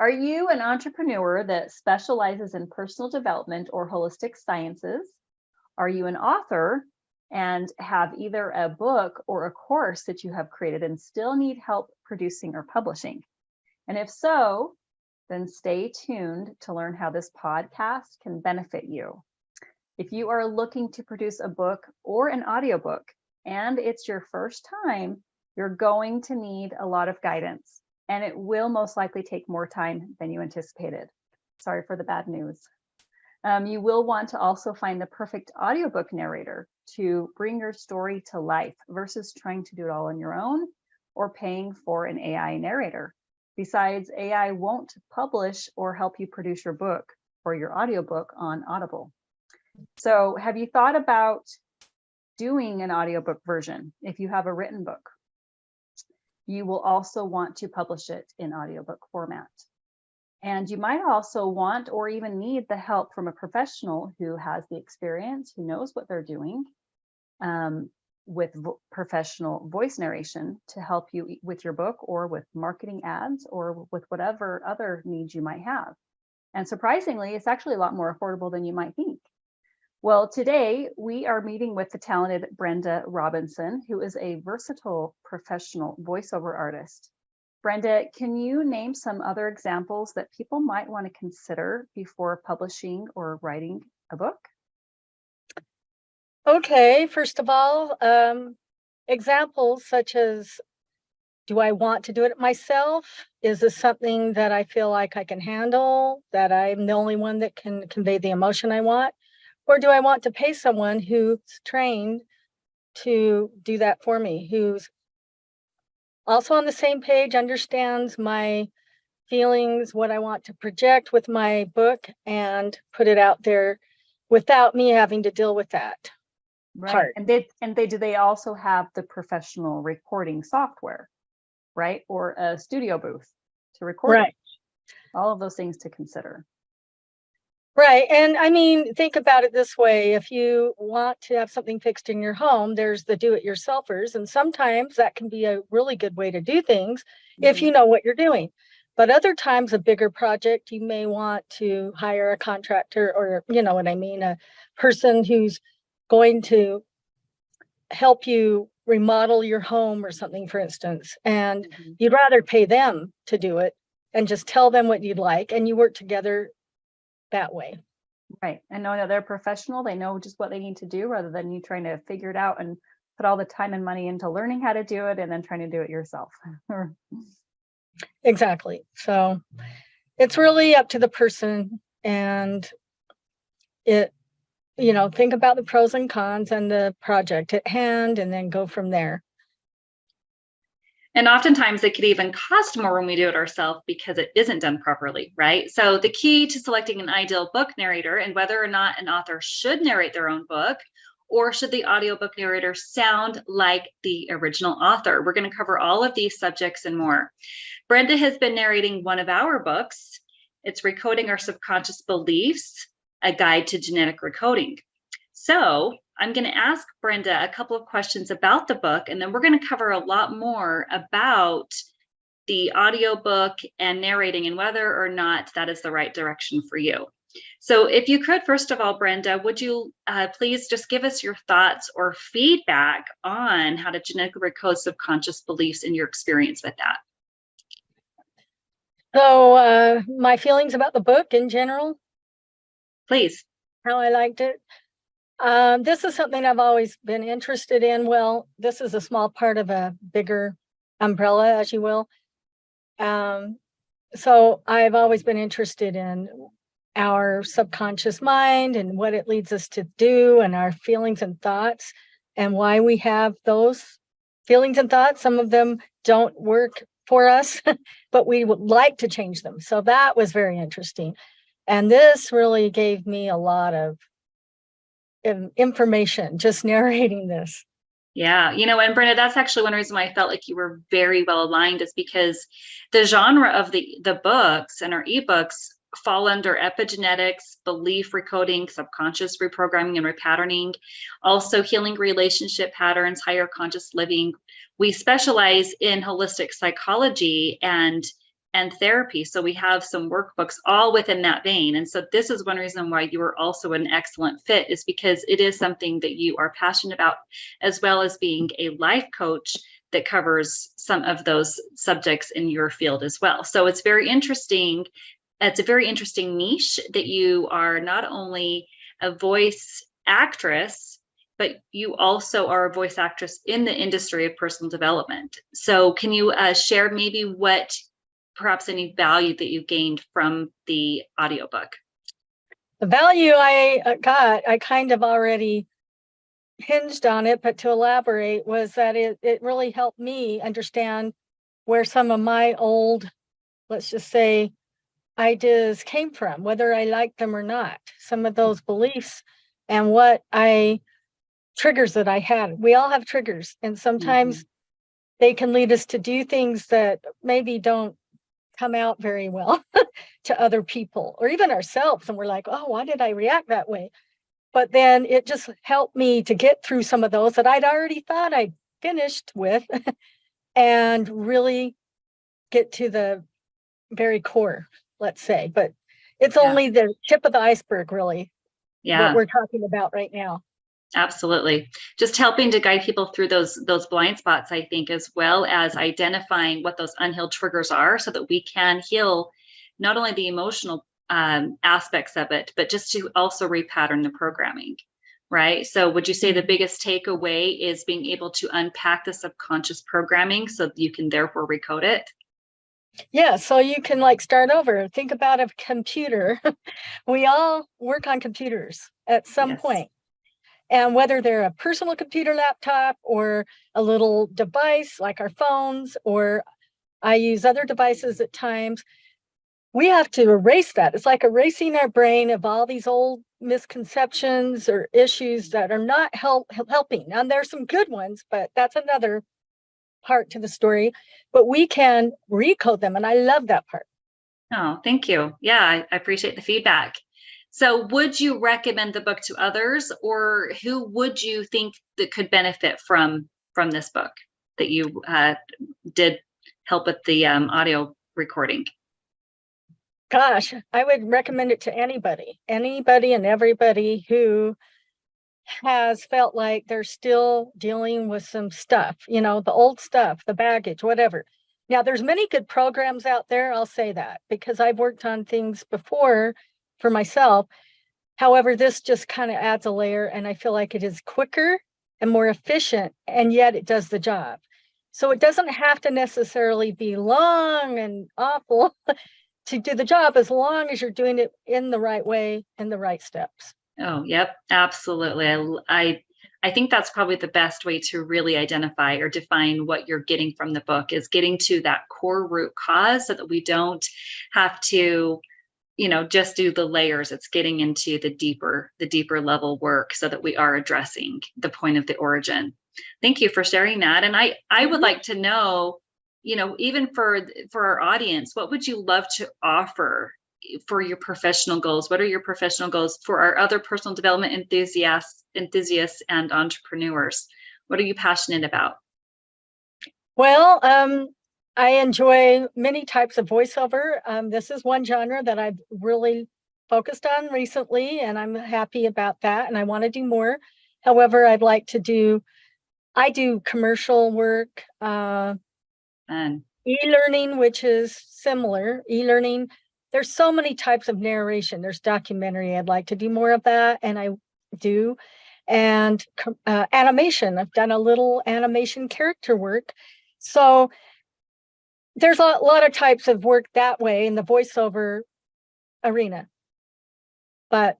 Are you an entrepreneur that specializes in personal development or holistic sciences? Are you an author and have either a book or a course that you have created and still need help producing or publishing? And if so, then stay tuned to learn how this podcast can benefit you. If you are looking to produce a book or an audiobook and it's your first time, you're going to need a lot of guidance, and it will most likely take more time than you anticipated. Sorry for the bad news. You will want to also find the perfect audiobook narrator to bring your story to life versus trying to do it all on your own or paying for an AI narrator. Besides, AI won't publish or help you produce your book or your audiobook on Audible. So have you thought about doing an audiobook version if you have a written book? You will also want to publish it in audiobook format. And you might also want or even need the help from a professional who has the experience, who knows what they're doing with professional voice narration to help you with your book or with marketing ads or with whatever other needs you might have. And surprisingly, it's actually a lot more affordable than you might think. Well, today we are meeting with the talented Brenda Robinson, who is a versatile professional voiceover artist. Brenda, can you name some other examples that people might want to consider before publishing or writing a book? Okay, first of all, examples such as, do I want to do it myself? Is this something that I feel like I can handle, that I'm the only one that can convey the emotion I want? Or do I want to pay someone who's trained to do that for me, who's also on the same page, understands my feelings, what I want to project with my book, and put it out there without me having to deal with that? Right. Part. And do they also have the professional recording software, right? Or a studio booth to record? Right. All of those things to consider. Right. And I mean, think about it this way. If you want to have something fixed in your home, there's the do-it-yourselfers. And sometimes that can be a really good way to do things if you know what you're doing. But other times, a bigger project, you may want to hire a contractor or, you know what I mean, a person who's going to help you remodel your home or something, for instance. And you'd rather pay them to do it and just tell them what you'd like, and you work together that way. Right. And know that they're professional. They know just what they need to do rather than you trying to figure it out and put all the time and money into learning how to do it and then trying to do it yourself. Exactly. So it's really up to the person, and it, you know, think about the pros and cons and the project at hand and then go from there. And oftentimes it could even cost more when we do it ourselves because it isn't done properly, right? So the key to selecting an ideal book narrator and whether or not an author should narrate their own book, or should the audiobook narrator sound like the original author? We're going to cover all of these subjects and more. Brenda has been narrating one of our books. It's Recoding Our Subconscious Beliefs, a guide to genetic recoding. So I'm going to ask Brenda a couple of questions about the book, and then we're going to cover a lot more about the audiobook and narrating and whether or not that is the right direction for you. So if you could, first of all, Brenda, would you please just give us your thoughts or feedback on how to genetically recode subconscious beliefs and your experience with that? So my feelings about the book in general? Please. How I liked it. This is something I've always been interested in. Well, this is a small part of a bigger umbrella, as you will. So I've always been interested in our subconscious mind and what it leads us to do, and our feelings and thoughts, and why we have those feelings and thoughts. Some of them don't work for us, but we would like to change them. So that was very interesting. And this really gave me a lot of information, just narrating this. Yeah, you know, and Brenda, that's actually one reason why I felt like you were very well aligned, is because the genre of the books and our ebooks fall under epigenetics, belief recoding, subconscious reprogramming and repatterning, also healing relationship patterns, higher conscious living. We specialize in holistic psychology, and and therapy. So we have some workbooks all within that vein. And so this is one reason why you are also an excellent fit, is because it is something that you are passionate about, as well as being a life coach that covers some of those subjects in your field as well. So it's very interesting. It's a very interesting niche that you are not only a voice actress, but you also are a voice actress in the industry of personal development. So can you share maybe what, perhaps any value that you gained from the audiobook? The value I got, I kind of already hinged on it, but to elaborate, was that it really helped me understand where some of my old, let's just say, ideas came from, whether I liked them or not, some of those beliefs and what triggers that I had. We all have triggers, and sometimes they can lead us to do things that maybe don't come out very well to other people or even ourselves. And we're like, oh, why did I react that way? But then it just helped me to get through some of those that I'd already thought I'd finished with and really get to the very core, let's say. But it's only the tip of the iceberg, really, what we're talking about right now. Absolutely. Just helping to guide people through those blind spots, I think, as well as identifying what those unhealed triggers are, so that we can heal not only the emotional aspects of it, but just to also repattern the programming, right? So would you say the biggest takeaway is being able to unpack the subconscious programming so that you can therefore recode it? Yeah, so you can like start over. Think about a computer. We all work on computers at some point. And whether they're a personal computer laptop or a little device like our phones, or I use other devices at times, we have to erase that. It's like erasing our brain of all these old misconceptions or issues that are not helping. Now, there's some good ones, but that's another part to the story. But we can recode them, and I love that part. Oh, thank you. Yeah, I appreciate the feedback. So would you recommend the book to others, or who would you think that could benefit from this book that you did help with the audio recording? Gosh, I would recommend it to anybody and everybody who has felt like they're still dealing with some stuff, the old stuff, the baggage, whatever. Now, there's many good programs out there, I'll say that, because I've worked on things before for myself. However, this just kind of adds a layer, and I feel like it is quicker and more efficient, and yet it does the job. So it doesn't have to necessarily be long and awful to do the job, as long as you're doing it in the right way and the right steps. Oh, yep, absolutely. I think that's probably the best way to really identify or define what you're getting from the book, is getting to that core root cause, so that we don't have to, just do the layers. It's getting into the deeper level work, so that we are addressing the point of the origin. Thank you for sharing that. And I would like to know, even for our audience, what would you love to offer for your professional goals? What are your professional goals for our other personal development enthusiasts and entrepreneurs? What are you passionate about? Well, I enjoy many types of voiceover. This is one genre that I've really focused on recently, and I'm happy about that, and I want to do more. However, I do commercial work, e-learning, which is similar. E-learning, there's so many types of narration. There's documentary. I'd like to do more of that, and I do. And animation. I've done a little animation character work. So there's a lot of types of work that way in the voiceover arena. But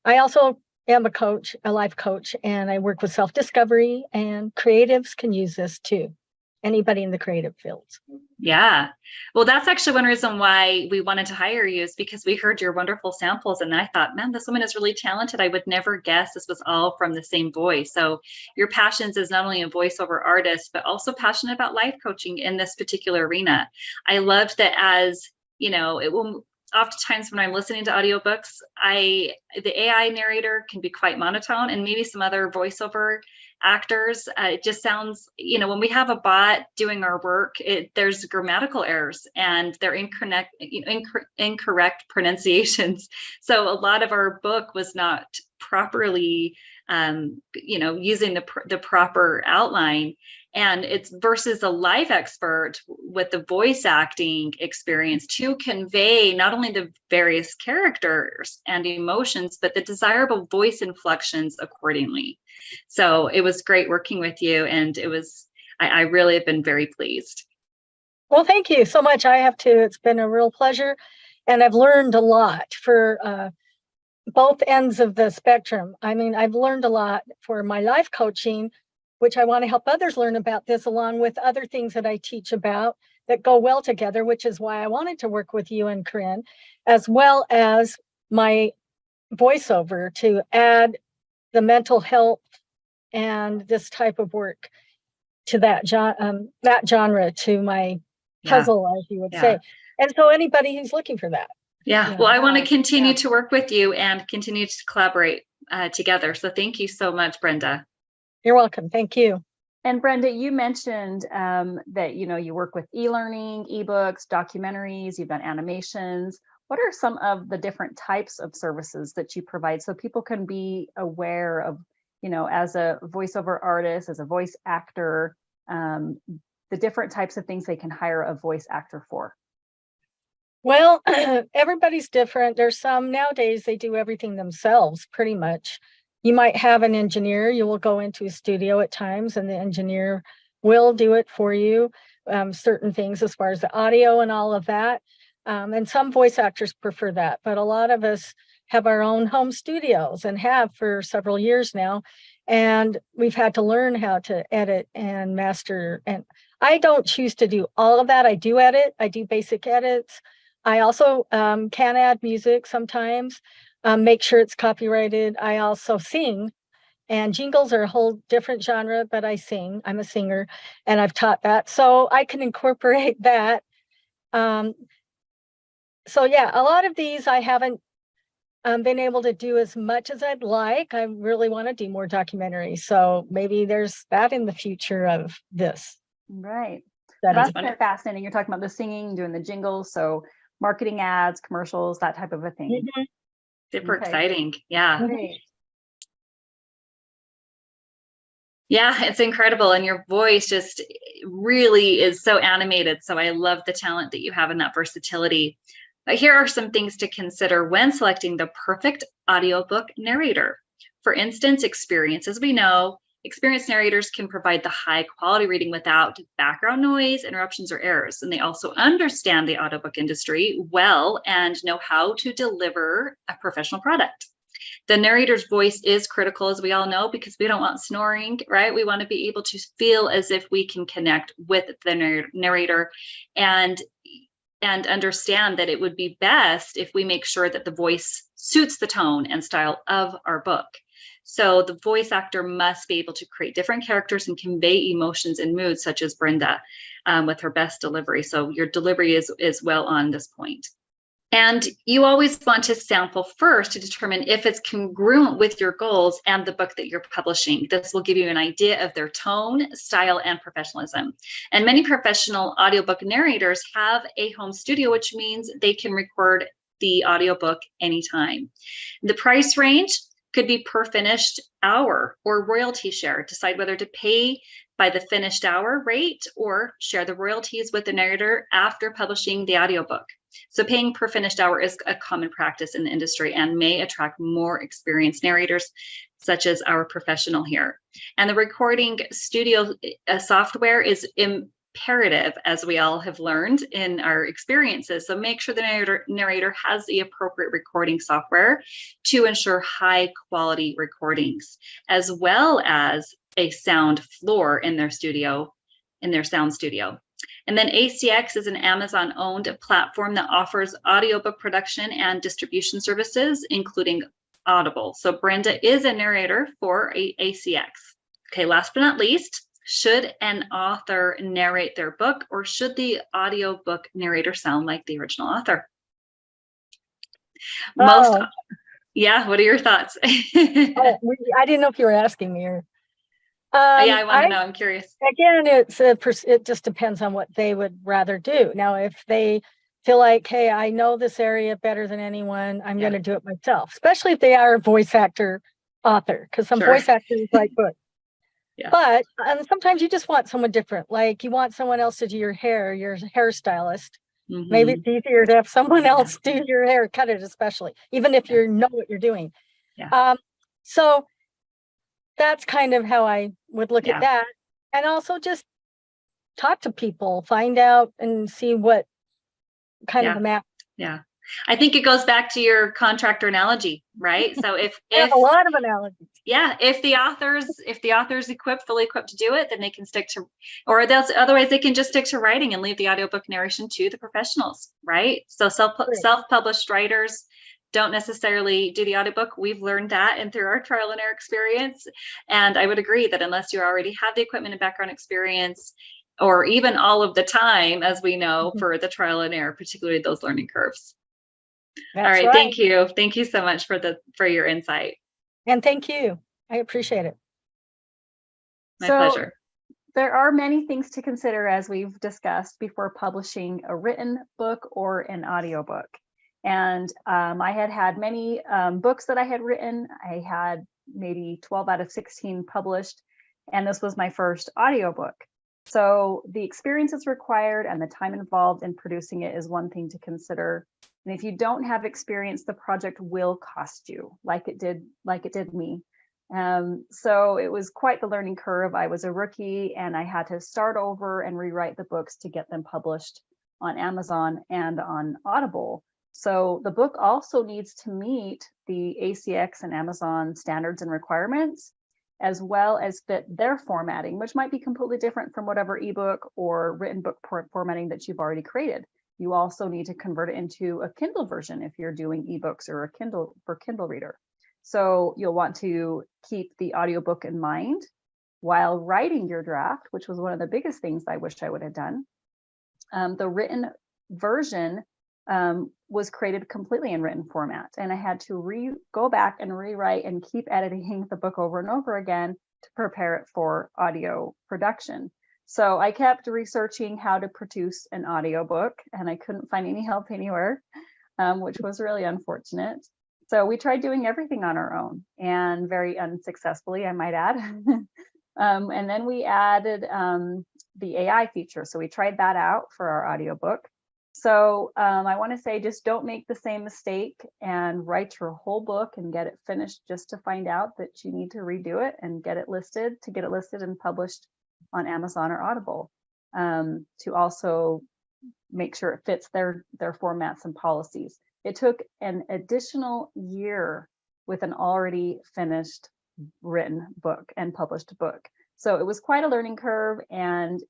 I also am a life coach, and I work with self-discovery, and creatives can use this too. Anybody in the creative fields. Yeah. Well, that's actually one reason why we wanted to hire you, is because we heard your wonderful samples, and I thought, man, this woman is really talented. I would never guess this was all from the same voice. So your passions is not only a voiceover artist, but also passionate about life coaching in this particular arena. I loved that, as it will. Oftentimes when I'm listening to audiobooks, the AI narrator can be quite monotone, and maybe some other voiceover actors, it just sounds, when we have a bot doing our work, there's grammatical errors and they're incorrect pronunciations. So a lot of our book was not properly, using the proper outline. And it's versus a live expert with the voice acting experience to convey not only the various characters and emotions, but the desirable voice inflections accordingly. So it was great working with you. And I really have been very pleased. Well, thank you so much. I have too. It's been a real pleasure. And I've learned a lot for both ends of the spectrum. I mean, I've learned a lot for my life coaching, which I want to help others learn about this, along with other things that I teach about that go well together, which is why I wanted to work with you and Corinne, as well as my voiceover to add the mental health and this type of work to that genre, to my puzzle, as you would say. And so anybody who's looking for that. Yeah. Well, I want to continue to work with you and continue to collaborate together. So thank you so much, Brenda. You're welcome. Thank you. And Brenda, you mentioned that, you work with e-learning, ebooks, documentaries, you've done animations. What are some of the different types of services that you provide so people can be aware of, as a voiceover artist, as a voice actor, the different types of things they can hire a voice actor for? Well, everybody's different. There's some nowadays, they do everything themselves pretty much. You might have an engineer. You will go into a studio at times and the engineer will do it for you. Certain things as far as the audio and all of that. And some voice actors prefer that, but a lot of us have our own home studios and have for several years now. And we've had to learn how to edit and master. And I don't choose to do all of that. I do edit. I do basic edits. I also can add music sometimes. Make sure it's copyrighted. I also sing, and jingles are a whole different genre, but I sing. I'm a singer and I've taught that. So I can incorporate that. So yeah, a lot of these I haven't been able to do as much as I'd like. I really want to do more documentaries. So maybe there's that in the future of this. Right. That's fascinating. You're talking about the singing, doing the jingles. So marketing ads, commercials, that type of a thing. Mm-hmm. Super exciting. Yeah. Great. Yeah, it's incredible. And your voice just really is so animated. So I love the talent that you have and that versatility. But here are some things to consider when selecting the perfect audiobook narrator. For instance, experience. As we know, experienced narrators can provide the high quality reading without background noise, interruptions, or errors. And they also understand the audiobook industry well and know how to deliver a professional product. The narrator's voice is critical, as we all know, because we don't want snoring, right? We want to be able to feel as if we can connect with the narrator and understand that it would be best if we make sure that the voice suits the tone and style of our book. So the voice actor must be able to create different characters and convey emotions and moods, such as Brenda with her best delivery. So your delivery is well on this point. And you always want to sample first to determine if it's congruent with your goals and the book that you're publishing. This will give you an idea of their tone, style, and professionalism. And many professional audiobook narrators have a home studio, which means they can record the audiobook anytime. The price range could be per finished hour or royalty share. Decide whether to pay by the finished hour rate or share the royalties with the narrator after publishing the audiobook. So paying per finished hour is a common practice in the industry and may attract more experienced narrators, such as our professional here. And the recording studio software is imperative, as we all have learned in our experiences. So make sure the narrator has the appropriate recording software to ensure high quality recordings, as well as a sound floor in their studio, in their sound studio. And then ACX is an Amazon-owned platform that offers audiobook production and distribution services, including Audible. So Brenda is a narrator for ACX. Okay, last but not least, should an author narrate their book, or should the audiobook narrator sound like the original author? Yeah, what are your thoughts? I didn't know if you were asking me. Yeah, I want to I know. I'm curious. Again, it just depends on what they would rather do. Now, if they feel like, hey, I know this area better than anyone, I'm Yeah. going to do it myself, especially if they are a voice actor author, because some Sure. voice actors like books. Yeah. But sometimes you just want someone different. Like you want someone else to do your hairstylist. Maybe Mhm. it's easier to have someone else do your hair, cut it especially, even if you know what you're doing. Yeah. So that's kind of how I would look Yeah. at that. And also just talk to people, find out and see what kind of Yeah. a map. Yeah. I think it goes back to your contractor analogy, right? So if I have a lot of analogies. yeah, if the author's fully equipped to do it, then they can stick to, or otherwise they can just stick to writing and leave the audiobook narration to the professionals, right? So self-published writers don't necessarily do the audiobook. We've learned that and through our trial and error experience. And I would agree that unless you already have the equipment and background experience, or even all of the time, as we know, for the trial and error, particularly those learning curves. That's All right. right. Thank you. Thank you so much for your insight. And thank you. I appreciate it. My pleasure. There are many things to consider, as we've discussed, before publishing a written book or an audiobook. And I had many books that I had written. I had maybe 12 out of 16 published, and this was my first audiobook. So the experiences required and the time involved in producing it is one thing to consider. And if you don't have experience, the project will cost you, like it did me. So it was quite the learning curve. I was a rookie and I had to start over and rewrite the books to get them published on Amazon and on Audible. So the book also needs to meet the ACX and Amazon standards and requirements, as well as fit their formatting, which might be completely different from whatever ebook or written book formatting that you've already created. You also need to convert it into a Kindle version if you're doing ebooks or a Kindle reader. So you'll want to keep the audiobook in mind while writing your draft, which was one of the biggest things I wish I would have done. The written version was created completely in written format, and I had to go back and rewrite and keep editing the book over and over again to prepare it for audio production. So I kept researching how to produce an audiobook, and I couldn't find any help anywhere, which was really unfortunate. So we tried doing everything on our own, and very unsuccessfully, I might add. And then we added the AI feature. So we tried that out for our audiobook. So I want to say, just don't make the same mistake and write your whole book and get it finished just to find out that you need to redo it and get it listed and published on Amazon or Audible, to also make sure it fits their formats and policies. It took an additional year with an already finished written book and published book. So it was quite a learning curve, and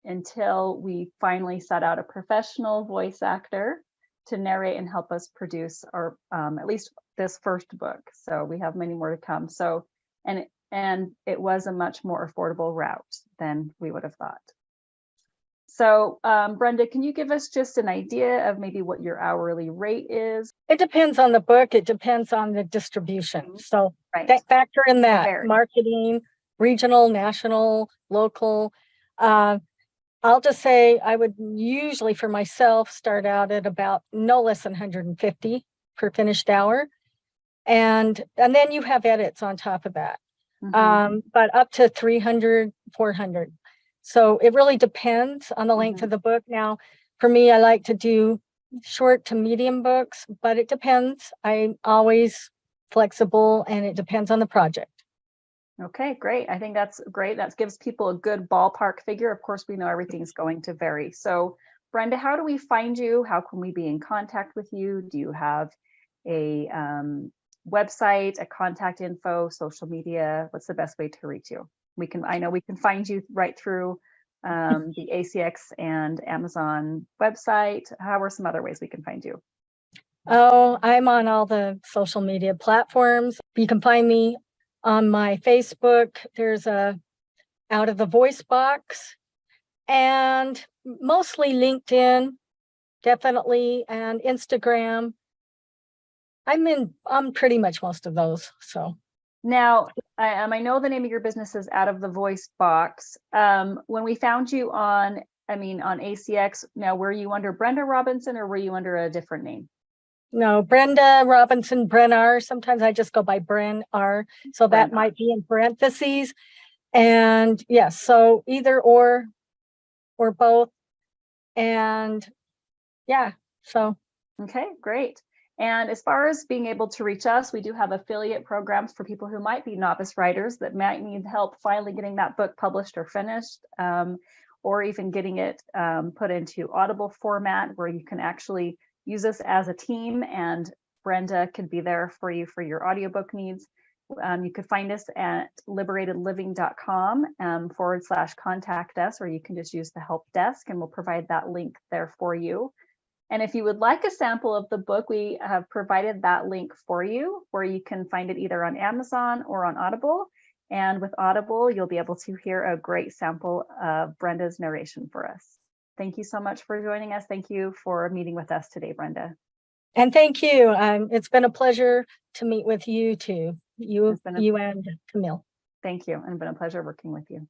until we finally sought out a professional voice actor to narrate and help us produce our at least this first book. So we have many more to come. So and it was a much more affordable route than we would have thought. So Brenda, can you give us just an idea of maybe what your hourly rate is? It depends on the book. It depends on the distribution. So factor in that marketing, regional, national, local. I'll just say I would usually for myself start out at about no less than 150 per finished hour. And then you have edits on top of that. But up to 300, 400. So it really depends on the length of the book. Now, for me, I like to do short to medium books, but it depends. I'm always flexible, and it depends on the project. Okay, great. I think that's great. That gives people a good ballpark figure. Of course, we know everything's going to vary. So Brenda, how do we find you? How can we be in contact with you? Do you have a website, a contact info, social media? What's the best way to reach you? I know we can find you right through the ACX and Amazon website. How are some other ways we can find you? Oh, I'm on all the social media platforms. You can find me on my Facebook. There's a Out of the Voice box, and mostly LinkedIn, definitely, and Instagram. I'm pretty much most of those. So Now, I know the name of your business is Out of the Voice Box. When we found you on ACX, now were you under Brenda Robinson or were you under a different name? No, Brenda Robinson, Bren R. Sometimes I just go by Bren R. So that Bren R. might be in parentheses. And yes, so either or both. And yeah, so. Okay, great. And as far as being able to reach us, we do have affiliate programs for people who might be novice writers that might need help finally getting that book published or finished, or even getting it put into Audible format where you can actually use us as a team, and Brenda could be there for you for your audiobook needs. You could find us at liberatedliving.com /contact us, or you can just use the help desk and we'll provide that link there for you. And if you would like a sample of the book, we have provided that link for you where you can find it either on Amazon or on Audible. And with Audible, you'll be able to hear a great sample of Brenda's narration for us. Thank you so much for joining us. Thank you for meeting with us today, Brenda. And thank you. It's been a pleasure to meet with you too. You and Camille. Thank you. It's been a pleasure working with you.